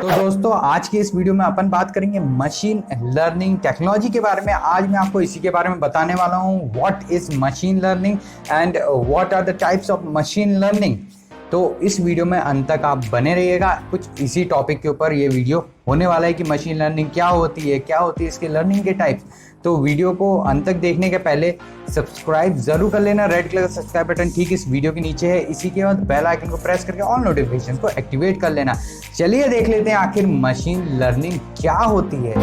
तो दोस्तों आज की इस वीडियो में अपन बात करेंगे मशीन लर्निंग टेक्नोलॉजी के बारे में। आज मैं आपको इसी के बारे में बताने वाला हूँ, what is machine learning and what are the types of machine learning. तो इस वीडियो में अंत तक आप बने रहिएगा, कुछ इसी टॉपिक के ऊपर ये वीडियो होने वाला है कि मशीन लर्निंग क्या होती है इसके लर्निंग के टाइप्स। तो वीडियो को अंत तक देखने के पहले सब्सक्राइब जरूर कर लेना, रेड कलर का सब्सक्राइब बटन ठीक इस वीडियो के नीचे है। इसी के बाद बेल आइकन को प्रेस करके ऑल नोटिफिकेशन को एक्टिवेट कर लेना। चलिए देख लेते हैं आखिर मशीन लर्निंग क्या होती है।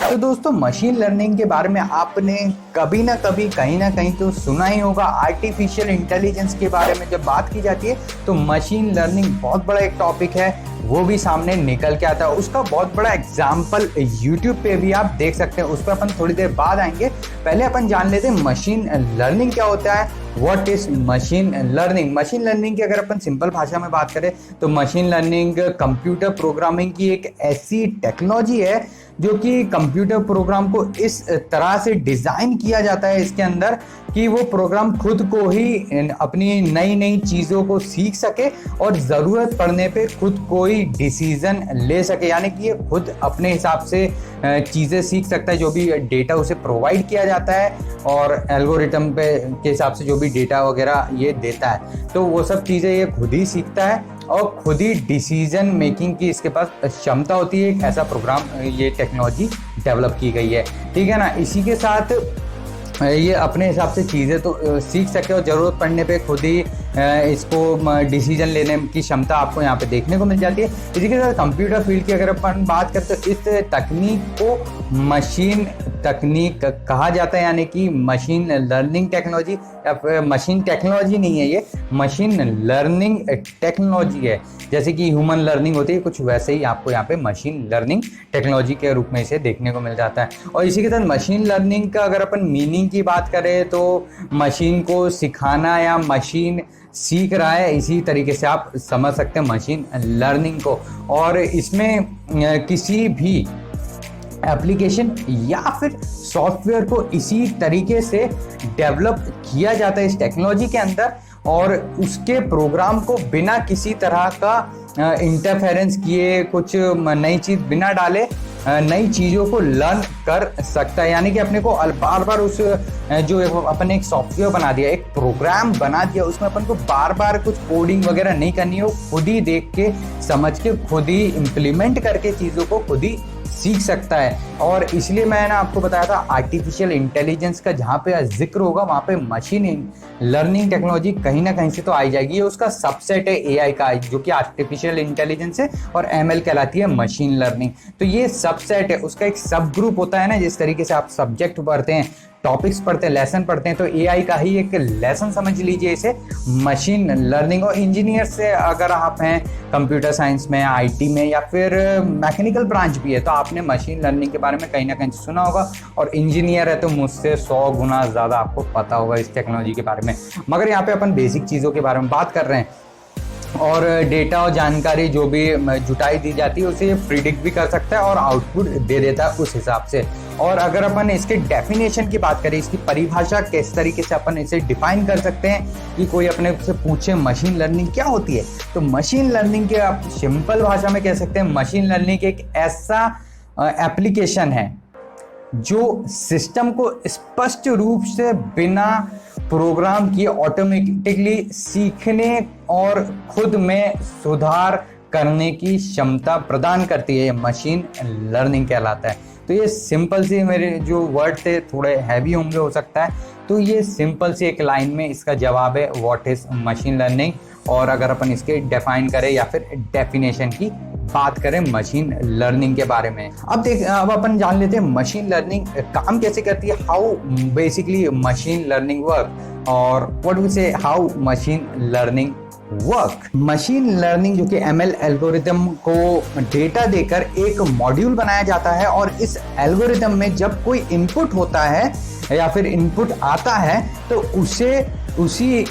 तो दोस्तों मशीन लर्निंग के बारे में आपने कभी ना कभी कहीं ना कहीं तो सुना ही होगा। आर्टिफिशियल इंटेलिजेंस के बारे में जब बात की जाती है तो मशीन लर्निंग बहुत बड़ा एक टॉपिक है, वो भी सामने निकल के आता है। उसका बहुत बड़ा एग्जाम्पल यूट्यूब पे भी आप देख सकते हैं, उस पर अपन थोड़ी देर बाद आएंगे। पहले अपन जान लेते हैं मशीन लर्निंग क्या होता है, what is machine learning. Machine learning की अगर अपन सिंपल भाषा में बात करें तो मशीन लर्निंग कंप्यूटर प्रोग्रामिंग की एक ऐसी टेक्नोलॉजी है जो कि कंप्यूटर प्रोग्राम को इस तरह से डिजाइन किया जाता है इसके अंदर कि वो प्रोग्राम खुद को ही अपनी नई नई चीज़ों को सीख सके और ज़रूरत पड़ने पे खुद कोई डिसीजन ले सके। यानी कि ये खुद अपने हिसाब से चीज़ें सीख सकता है, जो भी डेटा उसे प्रोवाइड किया जाता है और एल्गोरिथम पे के हिसाब से जो भी डेटा वगैरह ये देता है, तो वो सब चीज़ें ये खुद ही सीखता है और खुद ही डिसीजन मेकिंग की इसके पास क्षमता होती है। एक ऐसा प्रोग्राम ये टेक्नोलॉजी डेवलप की गई है, ठीक है ना। इसी के साथ ये अपने हिसाब से चीज़ें तो सीख सके और ज़रूरत पड़ने पे खुद ही इसको डिसीजन लेने की क्षमता आपको यहाँ पे देखने को मिल जाती है। इसी के साथ कंप्यूटर फील्ड की अगर अपन बात करें तो इस तकनीक को मशीन तकनीक कहा जाता है, यानी कि machine learning technology. Machine technology नहीं है, ये मशीन लर्निंग टेक्नोलॉजी है। जैसे कि ह्यूमन लर्निंग होती है, कुछ वैसे ही आपको यहाँ पे मशीन लर्निंग टेक्नोलॉजी के रूप में इसे देखने को मिल जाता है। और इसी के साथ मशीन लर्निंग का अगर अपन मीनिंग की बात करें तो मशीन को सिखाना या मशीन सीख रहा है, इसी तरीके से आप समझ सकते हैं मशीन लर्निंग को। और इसमें किसी भी एप्लीकेशन या फिर सॉफ्टवेयर को इसी तरीके से डेवलप किया जाता है इस टेक्नोलॉजी के अंदर, और उसके प्रोग्राम को बिना किसी तरह का इंटरफेरेंस किए, कुछ नई चीज़ बिना डाले नई चीज़ों को लर्न कर सकता है। यानी कि अपने को बार बार उस जो अपन एक सॉफ्टवेयर बना दिया, एक प्रोग्राम बना दिया, उसमें अपन को बार बार कुछ कोडिंग वगैरह नहीं करनी है, वो खुद ही देख के समझ के खुद ही इम्प्लीमेंट करके चीज़ों को खुद ही सीख सकता है। और इसलिए मैंने आपको बताया था आर्टिफिशियल इंटेलिजेंस का जहाँ पे जिक्र होगा वहाँ पे मशीन लर्निंग टेक्नोलॉजी कहीं ना कहीं से तो आई जाएगी। ये उसका सबसेट है एआई का, जो कि आर्टिफिशियल इंटेलिजेंस है, और एमएल कहलाती है मशीन लर्निंग। तो ये सबसेट है, उसका एक सब ग्रुप होता है ना। जिस तरीके से आप सब्जेक्ट पढ़ते हैं, टॉपिक्स पढ़ते हैं, लेसन पढ़ते हैं, तो एआई का ही एक लेसन समझ लीजिए इसे मशीन लर्निंग। और इंजीनियर से अगर आप हैं कंप्यूटर साइंस में, आईटी में, या फिर मैकेनिकल ब्रांच भी है, तो आपने मशीन लर्निंग के बारे में कहीं ना कहीं सुना होगा। और इंजीनियर है तो मुझसे 100 गुना ज़्यादा आपको पता होगा इस टेक्नोलॉजी के बारे में। मगर यहाँ पे अपन बेसिक चीज़ों के बारे में बात कर रहे हैं, और डेटा और जानकारी जो भी जुटाई दी जाती है उसे प्रिडिक्ट भी कर सकता है और आउटपुट दे देता है उस हिसाब से। और अगर अपन इसके डेफिनेशन की बात करें, इसकी परिभाषा किस तरीके से अपन इसे डिफाइन कर सकते हैं कि कोई अपने से पूछे मशीन लर्निंग क्या होती है, तो मशीन लर्निंग के आप सिंपल भाषा में कह सकते हैं मशीन लर्निंग एक ऐसा एप्लीकेशन है जो सिस्टम को स्पष्ट रूप से बिना प्रोग्राम किए ऑटोमेटिकली सीखने और खुद में सुधार करने की क्षमता प्रदान करती है। मशीन लर्निंग कहलाता है। तो ये सिंपल सी, मेरे जो वर्ड थे थोड़े हैवी होंगे हो सकता है, तो ये सिंपल सी एक लाइन में इसका जवाब है व्हाट इज मशीन लर्निंग। और अगर अपन इसके डिफाइन करें या फिर डेफिनेशन की बात करें मशीन लर्निंग के बारे में, अब अपन जान लेते हैं मशीन लर्निंग काम कैसे करती है, how basically machine learning work, और व्हाट वी से how machine learning work. Machine learning जो कि एमएल एल्गोरिथम को डेटा देकर एक मॉड्यूल बनाया जाता है, और इस एल्गोरिथम में जब कोई इनपुट होता है या फिर इनपुट आता है तो उसे उसी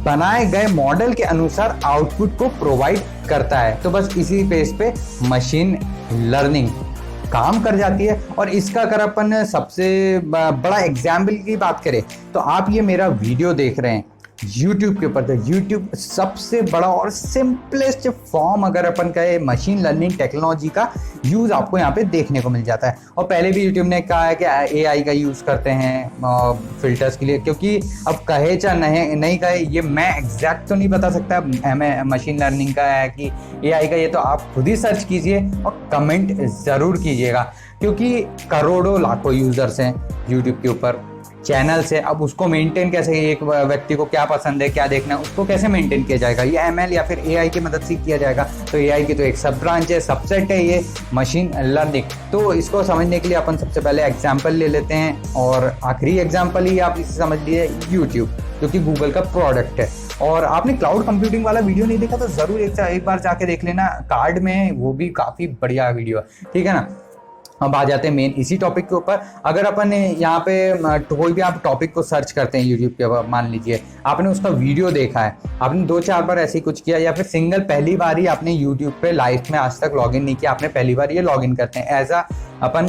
बनाए गए मॉडल के अनुसार आउटपुट को प्रोवाइड करता है। तो बस इसी बेस पे मशीन लर्निंग काम कर जाती है। और इसका अगर अपन सबसे बड़ा एग्जाम्पल की बात करें तो आप ये मेरा वीडियो देख रहे हैं, यूट्यूब के ऊपर। तो यूट्यूब सबसे बड़ा और सिंपलेस्ट फॉर्म अगर अपन कहे मशीन लर्निंग टेक्नोलॉजी का यूज़ आपको यहाँ पे देखने को मिल जाता है। और पहले भी यूट्यूब ने कहा है कि एआई का यूज़ करते हैं फिल्टर्स के लिए, क्योंकि अब कहे चाहे नहीं कहे ये मैं एग्जैक्ट तो नहीं बता सकता मशीन लर्निंग का है कि एआई का, ये तो आप खुद ही सर्च कीजिए और कमेंट ज़रूर कीजिएगा, क्योंकि करोड़ों लाखों यूज़र्स हैं यूट्यूब के ऊपर, चैनल्स है। अब उसको मेंटेन कैसे, एक व्यक्ति को क्या पसंद है क्या देखना है उसको कैसे मेंटेन किया जाएगा, ये एमएल या फिर एआई की मदद से किया जाएगा। तो एआई की तो एक सब ब्रांच है, सबसेट है ये मशीन लर्निंग। तो इसको समझने के लिए अपन सबसे पहले एग्जांपल ले लेते हैं, और आखिरी एग्जांपल ही आप इसे समझ लीजिए यूट्यूब, जो कि गूगल का प्रोडक्ट है। और आपने क्लाउड कंप्यूटिंग वाला वीडियो नहीं देखा तो जरूर एक बार जाके देख लेना, कार्ड में वो भी काफ़ी बढ़िया वीडियो है, ठीक है ना। अब आ जाते हैं मेन इसी टॉपिक के ऊपर। अगर अपन यहाँ पे कोई भी आप टॉपिक को सर्च करते हैं यूट्यूब के ऊपर, मान लीजिए आपने उसका वीडियो देखा है, आपने 2-4 बार ऐसे ही कुछ किया, या फिर सिंगल पहली बार ही आपने यूट्यूब पे लाइफ में आज तक लॉगिन नहीं किया, आपने पहली बार ये लॉगिन करते हैं। एज अपन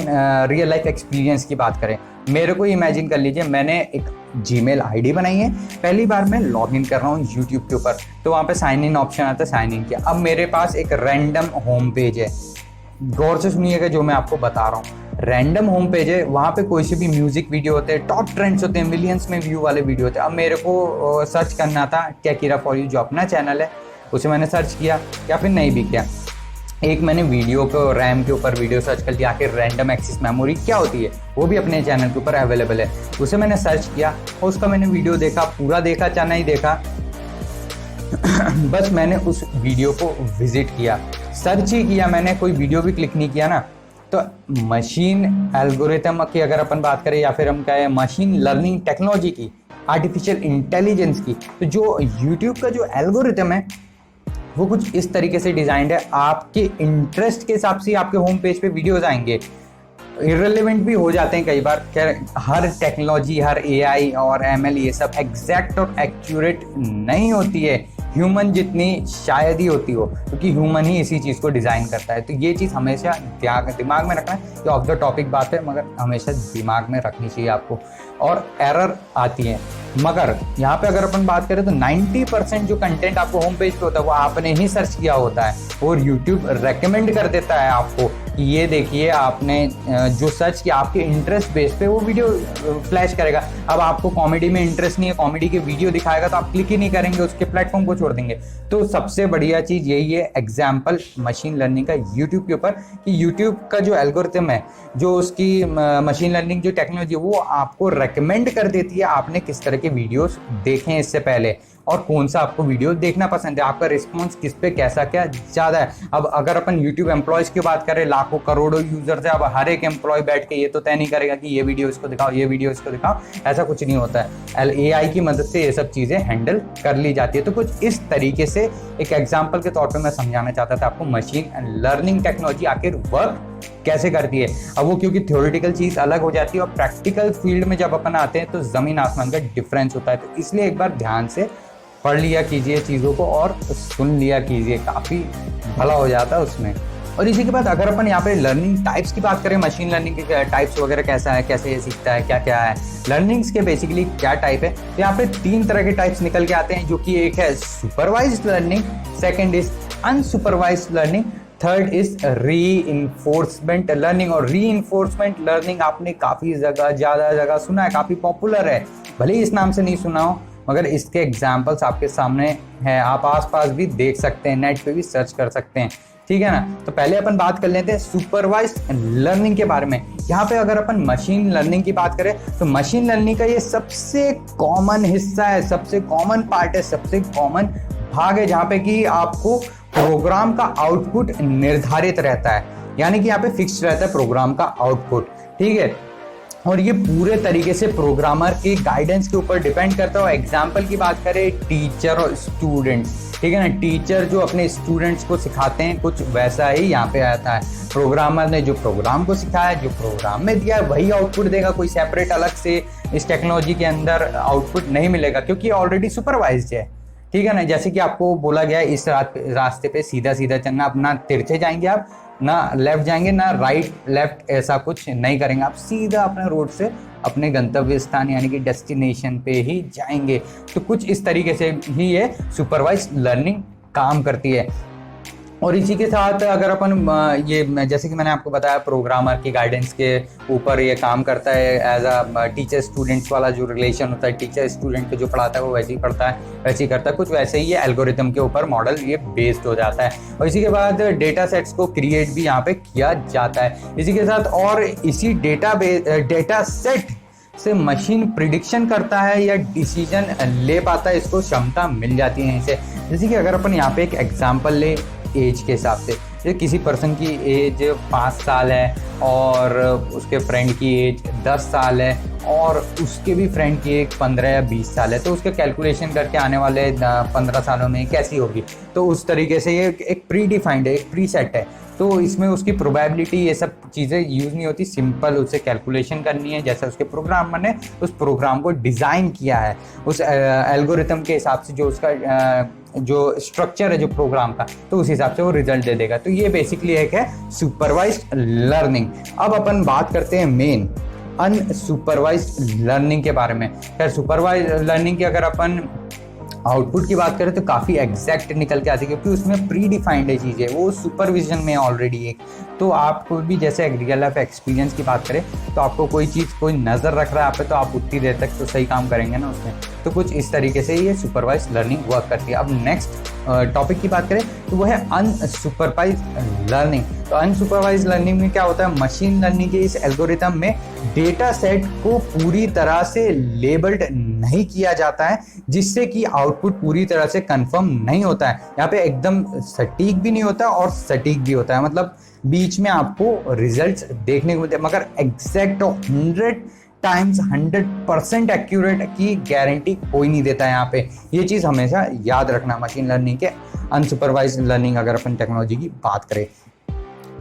रियल लाइफ एक्सपीरियंस की बात करें, मेरे को इमेजिन कर लीजिए मैंने एक जीमेल आईडी बनाई है, पहली बार मैं लॉगिन कर रहा हूँ यूट्यूब के ऊपर, तो वहाँ पे साइन इन ऑप्शन आता है, साइन इन किया। अब मेरे पास एक रैंडम होम पेज है, गौर से सुनिएगा जो मैं आपको बता रहा हूँ, रैंडम होम पेज है, वहाँ पे कोई से भी म्यूजिक वीडियो होते हैं, टॉप ट्रेंड्स होते हैं, मिलियंस में व्यू वाले वीडियो होते हैं। अब मेरे को सर्च करना था टेकीरा फॉर यू, जो अपना चैनल है, उसे मैंने सर्च किया या फिर नहीं भी किया। एक मैंने वीडियो को रैम के ऊपर वीडियो सर्च कर लिया, आखिर रैंडम एक्सेस मेमोरी क्या होती है वो भी अपने चैनल के ऊपर अवेलेबल है, उसे मैंने सर्च किया और उसका मैंने वीडियो देखा, पूरा देखा चाहे नहीं देखा बस मैंने उस वीडियो को विजिट किया, सर्च ही किया, मैंने कोई वीडियो भी क्लिक नहीं किया ना। तो मशीन एल्गोरिथम की अगर अपन बात करें, या फिर हम कहें मशीन लर्निंग टेक्नोलॉजी की, आर्टिफिशियल इंटेलिजेंस की, तो जो यूट्यूब का जो एल्गोरिथम है वो कुछ इस तरीके से डिजाइंड है, आपके इंटरेस्ट के हिसाब से आपके होम पेज पे वीडियोज आएंगे। इररिलेवेंट भी हो जाते हैं कई बार, हर टेक्नोलॉजी, हर एआई और एमएल ये सब एग्जैक्ट और एक्यूरेट नहीं होती है, ह्यूमन जितनी शायद ही होती हो, क्योंकि ह्यूमन ही इसी चीज़ को डिज़ाइन करता है। तो ये चीज़ हमेशा दिमाग में रखना है, ये ऑफ द टॉपिक बात है मगर हमेशा दिमाग में रखनी चाहिए आपको। और एरर आती है, मगर यहाँ पे अगर अपन बात करें तो 90% जो कंटेंट आपको होम पेज पे होता है वो आपने ही सर्च किया होता है, और यूट्यूब रेकमेंड कर देता है आपको कि ये देखिए आपने जो सर्च किया, आपके इंटरेस्ट बेस पे वो वीडियो फ्लैश करेगा। अब आपको कॉमेडी में इंटरेस्ट नहीं है, कॉमेडी के वीडियो दिखाएगा तो आप क्लिक ही नहीं करेंगे, उसके प्लेटफॉर्म को छोड़ देंगे। तो सबसे बढ़िया चीज़ यही है एग्जाम्पल मशीन लर्निंग का यूट्यूब के ऊपर, कि यूट्यूब का जो एल्गोरिथम है, जो उसकी मशीन लर्निंग जो टेक्नोलॉजी है, वो आपको रेकमेंड कर देती है आपने किस तरह के वीडियोस देखें इससे पहले, और कौन सा आपको वीडियो देखना पसंद है, आपका रिस्पॉन्स किस पे कैसा क्या ज़्यादा है। अब अगर अपन यूट्यूब एम्प्लॉयज़ की बात करें, लाखों करोड़ों यूजर्स है, अब हर एक एम्प्लॉय बैठ के ये तो तय नहीं करेगा कि ये वीडियो इसको दिखाओ, ये वीडियो इसको दिखाओ, ऐसा कुछ नहीं होता है। एआई की मदद से ये सब चीज़ें हैंडल कर ली जाती है। तो कुछ इस तरीके से एक एग्जाम्पल के तौर पर मैं समझाना चाहता था आपको मशीन लर्निंग टेक्नोलॉजी आखिर वर्क कैसे करती है। अब वो क्योंकि थ्योरेटिकल चीज़ अलग हो जाती है और प्रैक्टिकल फील्ड में जब अपन आते हैं तो ज़मीन आसमान का डिफरेंस होता है। तो इसलिए एक बार ध्यान से पढ़ लिया कीजिए चीज़ों को और सुन लिया कीजिए, काफ़ी भला हो जाता है उसमें। और इसी के बाद अगर अपन यहाँ पे लर्निंग टाइप्स की बात करें, मशीन लर्निंग के टाइप्स वगैरह कैसा है, कैसे ये सीखता है, क्या क्या है, लर्निंग्स के बेसिकली क्या टाइप है, तो यहाँ पे 3 तरह के टाइप्स निकल के आते हैं, जो कि एक है supervised learning, second is unsupervised learning, third is reinforcement learning. और रीइंफोर्समेंट लर्निंग आपने काफ़ी जगह, ज़्यादा जगह सुना है, काफ़ी पॉपुलर है, भले ही इस नाम से नहीं सुना हो मगर इसके एग्जाम्पल्स आपके सामने हैं, आप आसपास भी देख सकते हैं, नेट पे भी सर्च कर सकते हैं, ठीक है ना। तो पहले अपन बात कर लेते हैं सुपरवाइज्ड लर्निंग के बारे में। यहाँ पे अगर अपन मशीन लर्निंग की बात करें तो मशीन लर्निंग का ये सबसे कॉमन हिस्सा है, सबसे कॉमन पार्ट है, सबसे कॉमन भाग है, जहाँ पे कि आपको प्रोग्राम का आउटपुट निर्धारित रहता है, यानी कि यहाँ पे फिक्स रहता है प्रोग्राम का आउटपुट, ठीक है। और ये पूरे तरीके से प्रोग्रामर की गाइडेंस के ऊपर डिपेंड करता है। एग्जाम्पल की बात करें टीचर और स्टूडेंट्स, ठीक है ना, टीचर जो अपने स्टूडेंट्स को सिखाते हैं कुछ वैसा ही यहाँ पे आता है। प्रोग्रामर ने जो प्रोग्राम को सिखाया, जो प्रोग्राम में दिया है वही आउटपुट देगा, कोई सेपरेट अलग से इस टेक्नोलॉजी के अंदर आउटपुट नहीं मिलेगा, क्योंकि ऑलरेडी सुपरवाइज्ड है, ठीक है ना। जैसे कि आपको बोला गया है इस रास्ते पे सीधा सीधा चलना, अपना तिरछे जाएंगे आप ना लेफ्ट जाएंगे ना राइट लेफ्ट, ऐसा कुछ नहीं करेंगे, आप सीधा अपने रोड से अपने गंतव्य स्थान यानी कि डेस्टिनेशन पे ही जाएंगे। तो कुछ इस तरीके से ही ये सुपरवाइज्ड लर्निंग काम करती है। और इसी के साथ अगर अपन ये जैसे कि मैंने आपको बताया प्रोग्रामर की गाइडेंस के ऊपर ये काम करता है, एज अ टीचर स्टूडेंट्स वाला जो रिलेशन होता है, टीचर स्टूडेंट को जो पढ़ाता है वो वैसे ही पढ़ता है, वैसे ही करता है, कुछ वैसे ही ये एल्गोरिथम के ऊपर मॉडल ये बेस्ड हो जाता है। और इसी के बाद डेटा सेट्स को क्रिएट भी यहाँ पे किया जाता है। इसी के साथ और इसी डेटा सेट से मशीन प्रिडिक्शन करता है या डिसीजन ले पाता है, इसको क्षमता मिल जाती है इसे। जैसे कि अगर अपन यहाँ पे एक एग्जांपल ले एज के हिसाब से, जैसे किसी पर्सन की एज 5 साल है और उसके फ्रेंड की एज 10 साल है और उसके भी फ्रेंड की एक 15 या 20 साल है, तो उसके कैलकुलेशन करके आने वाले 15 सालों में कैसी होगी। तो उस तरीके से ये एक प्री डिफाइंड है, एक प्री सेट है, तो इसमें उसकी प्रोबेबिलिटी ये सब चीज़ें यूज़ नहीं होती, सिंपल उसे कैलकुलेशन करनी है जैसे उसके प्रोग्रामर ने उस प्रोग्राम को डिज़ाइन किया है उस एल्गोरिथम के हिसाब से, जो उसका जो स्ट्रक्चर है जो प्रोग्राम का, तो उस हिसाब से वो रिजल्ट दे देगा। तो ये बेसिकली एक है सुपरवाइज्ड लर्निंग। अब अपन बात करते हैं मेन अनसुपरवाइज्ड लर्निंग के बारे में। खैर सुपरवाइज्ड लर्निंग की अगर अपन आउटपुट की बात करें तो काफ़ी एग्जैक्ट निकल के आती है, क्योंकि उसमें प्री डिफाइंड है चीज़ें, वो सुपरविजन में ऑलरेडी एक। तो आपको भी जैसे रियल लाइफ एक्सपीरियंस की बात करें तो आपको कोई चीज़ कोई नज़र रख रहा है आप पे, तो आप उतनी देर तक तो सही काम करेंगे ना उसमें। तो कुछ इस तरीके से ये सुपरवाइज्ड लर्निंग वर्क करती है। अब नेक्स्ट टॉपिक की बात करें तो वो है अनसुपरवाइज्ड लर्निंग। तो अनसुपरवाइज्ड लर्निंग में क्या होता है, मशीन लर्निंग के इस एल्गोरिथम में डेटा सेट को पूरी तरह से लेबल्ड नहीं किया जाता है, जिससे कि आउटपुट पूरी तरह से कंफर्म नहीं होता है। यहाँ पे एकदम सटीक भी नहीं होता और सटीक भी होता है, मतलब बीच में आपको रिजल्ट्स देखने को मिलते हैं, मगर एग्जैक्ट 100% एक्यूरेट की गारंटी कोई नहीं देता है यहाँ पे। ये चीज़ हमेशा याद रखना मशीन लर्निंग के अनसुपरवाइज्ड लर्निंग अगर अपन टेक्नोलॉजी की बात करें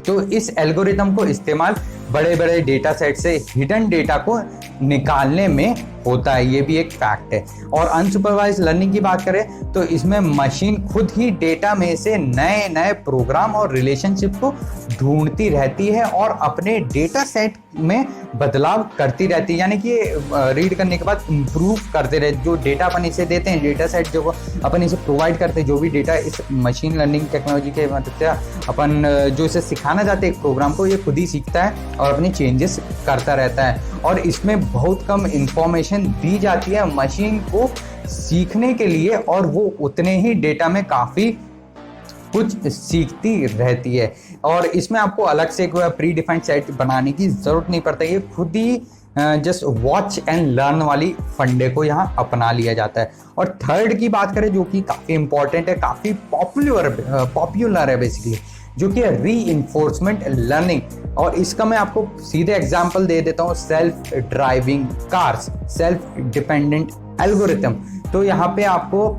तो इस एल्गोरिथम को इस्तेमाल बड़े बड़े डेटा सेट से हिडन डेटा को निकालने में होता है, ये भी एक फैक्ट है। और अनसुपरवाइज्ड लर्निंग की बात करें तो इसमें मशीन खुद ही डेटा में से नए नए प्रोग्राम और रिलेशनशिप को ढूंढती रहती है और अपने डेटा सेट में बदलाव करती रहती है, यानी कि रीड करने के बाद इम्प्रूव करते रहते। जो डेटा अपन इसे देते हैं, डेटा सेट जो अपन इसे प्रोवाइड करते हैं, जो भी डेटा इस मशीन लर्निंग टेक्नोलॉजी के मदद से अपन जो इसे सिखाना चाहते हैं एक प्रोग्राम को, ये खुद ही सीखता है और अपने चेंजेस करता रहता है। और इसमें बहुत कम इंफॉर्मेशन दी जाती है मशीन को सीखने के लिए, और वो उतने ही डेटा में काफ़ी कुछ सीखती रहती है। और इसमें आपको अलग से एक प्री डिफाइंड सेट बनाने की ज़रूरत नहीं पड़ता, ये खुद ही जस्ट वॉच एंड लर्न वाली फंडे को यहाँ अपना लिया जाता है। और थर्ड की बात करें जो कि काफ़ी इंपॉर्टेंट है, काफ़ी पॉपुलर है बेसिकली, जो कि है रीइंफोर्समेंट लर्निंग। और इसका मैं आपको सीधे एग्जांपल दे देता हूँ, self driving cars, self dependent algorithm. तो यहाँ पे आपको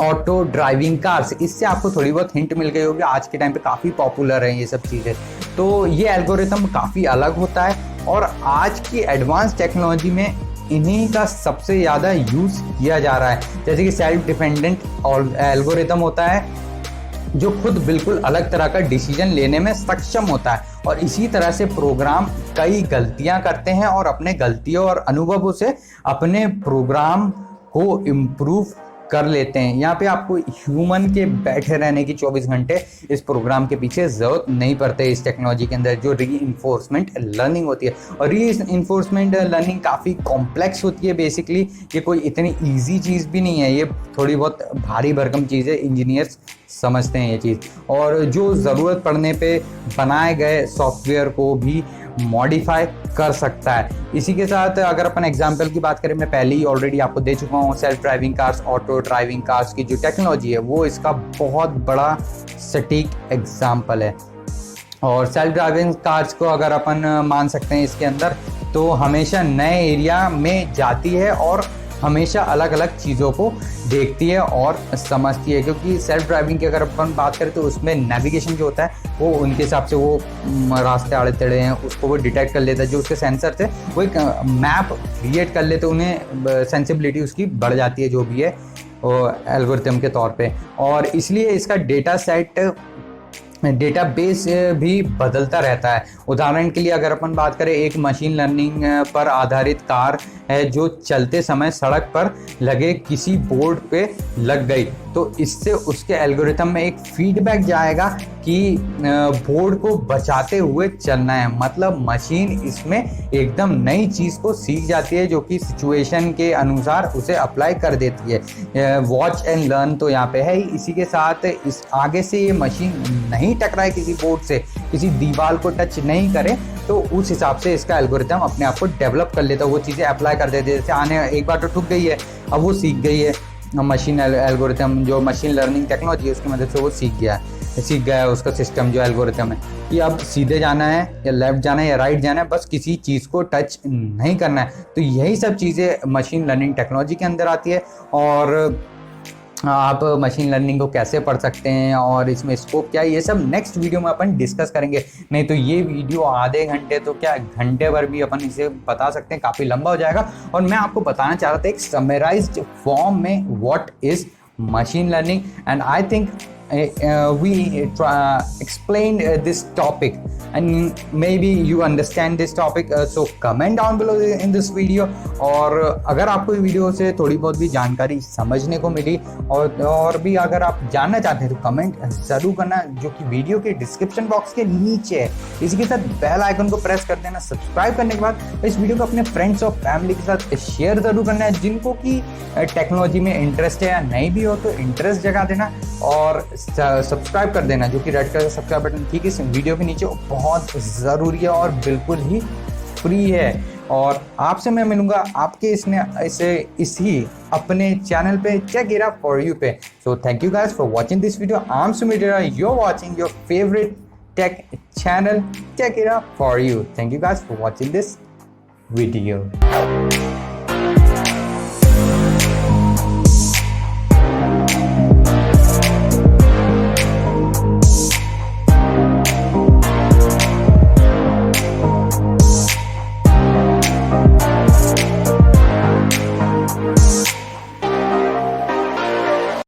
ऑटो ड्राइविंग कार्स, इससे आपको थोड़ी बहुत हिंट मिल गई होगी, आज के टाइम पे काफ़ी पॉपुलर है ये सब चीज़ें। तो ये एल्गोरिथम काफ़ी अलग होता है और आज की एडवांस टेक्नोलॉजी में इन्हीं का सबसे ज़्यादा यूज़ किया जा रहा है। जैसे कि सेल्फ डिपेंडेंट एल्गोरिथम होता है जो खुद बिल्कुल अलग तरह का डिसीजन लेने में सक्षम होता है, और इसी तरह से प्रोग्राम कई गलतियां करते हैं और अपने गलतियों और अनुभवों से अपने प्रोग्राम को इम्प्रूव कर लेते हैं। यहाँ पे आपको ह्यूमन के बैठे रहने की 24 घंटे इस प्रोग्राम के पीछे ज़रूरत नहीं पड़ते इस टेक्नोलॉजी के अंदर, जो रीइंफोर्समेंट लर्निंग होती है। और रीइंफोर्समेंट लर्निंग काफ़ी कॉम्प्लेक्स होती है बेसिकली, ये कोई इतनी ईजी चीज़ भी नहीं है, ये थोड़ी बहुत भारी भरकम चीज़ है, इंजीनियर्स समझते हैं ये चीज़, और जो ज़रूरत पड़ने पे बनाए गए सॉफ्टवेयर को भी मॉडिफाई कर सकता है। इसी के साथ अगर अपन एग्जांपल की बात करें, मैं पहले ही ऑलरेडी आपको दे चुका हूँ, self driving cars, auto driving cars की जो टेक्नोलॉजी है वो इसका बहुत बड़ा सटीक एग्जांपल है। और सेल्फ ड्राइविंग कार्स को अगर अपन मान सकते हैं इसके अंदर, तो हमेशा नए एरिया में जाती है और हमेशा अलग अलग चीज़ों को देखती है और समझती है, क्योंकि सेल्फ ड्राइविंग की अगर अपन बात करें तो उसमें नेविगेशन जो होता है वो उनके हिसाब से वो रास्ते आड़े टेढ़े हैं उसको वो डिटेक्ट कर लेता है, जो उसके सेंसर थे वो एक मैप क्रिएट कर लेते, उन्हें सेंसिबिलिटी उसकी बढ़ जाती है जो भी है एल्गोरिथम के तौर पे। और इसलिए इसका डेटा सेट डेटाबेस भी बदलता रहता है। उदाहरण के लिए अगर अपन बात करें, एक मशीन लर्निंग पर आधारित कार है जो चलते समय सड़क पर लगे किसी बोर्ड पे लग गई, तो इससे उसके एल्गोरिथम में एक फीडबैक जाएगा कि बोर्ड को बचाते हुए चलना है। मतलब मशीन इसमें एकदम नई चीज़ को सीख जाती है जो कि सिचुएशन के अनुसार उसे अप्लाई कर देती है। वॉच एंड लर्न तो यहाँ पे है ही। इसी के साथ इस आगे से ये मशीन नहीं टकराए किसी बोर्ड से, किसी दीवार को टच नहीं करे, तो उस हिसाब से इसका एल्गोरिथम अपने आप को डेवलप कर लेता है, वो चीज़ें अप्लाई कर देते हैं। जैसे आने एक बार तो ठुक गई है, अब वो सीख गई है। मशीन एल्गोरिथम जो मशीन लर्निंग टेक्नोलॉजी है उसकी मदद से वो सीख गया है उसका सिस्टम जो एल्गोरिथम है कि अब सीधे जाना है या लेफ्ट जाना है या राइट जाना है, बस किसी चीज़ को टच नहीं करना है। तो यही सब चीज़ें मशीन लर्निंग टेक्नोलॉजी के अंदर आती है। और आप मशीन लर्निंग को कैसे पढ़ सकते हैं और इसमें स्कोप क्या है, ये सब नेक्स्ट वीडियो में अपन डिस्कस करेंगे। नहीं तो ये वीडियो आधे घंटे तो क्या घंटे भर भी अपन इसे बता सकते हैं, काफ़ी लंबा हो जाएगा। और मैं आपको बताना चाह रहा था एक समराइज्ड फॉर्म में what is machine learning, and I think we explained this topic, and maybe you understand this topic, so comment down below in this video। और अगर आपको वीडियो से थोड़ी बहुत भी जानकारी समझने को मिली और भी अगर आप जानना चाहते हैं तो कमेंट ज़रूर करना, जो कि वीडियो के डिस्क्रिप्शन बॉक्स के नीचे है। इसी के साथ बेल आइकन को प्रेस कर देना। सब्सक्राइब करने के बाद इस वीडियो को अपने फ्रेंड्स और फैमिली के साथ शेयर ज़रूर करना है, जिनको कि टेक्नोलॉजी में इंटरेस्ट है या नहीं भी हो तो इंटरेस्ट जगा देना और सब्सक्राइब कर देना, जो कि रेड कलर का सब्सक्राइब बटन ठीक है इस वीडियो के नीचे, बहुत ज़रूरी है और बिल्कुल ही फ्री है। और आपसे मैं मिलूंगा आपके इसी अपने चैनल पे check it out for you पे। So thank you guys for watching this video. I am Sumit, you are watching your favourite tech channel check it out for you. Thank you guys for watching this video।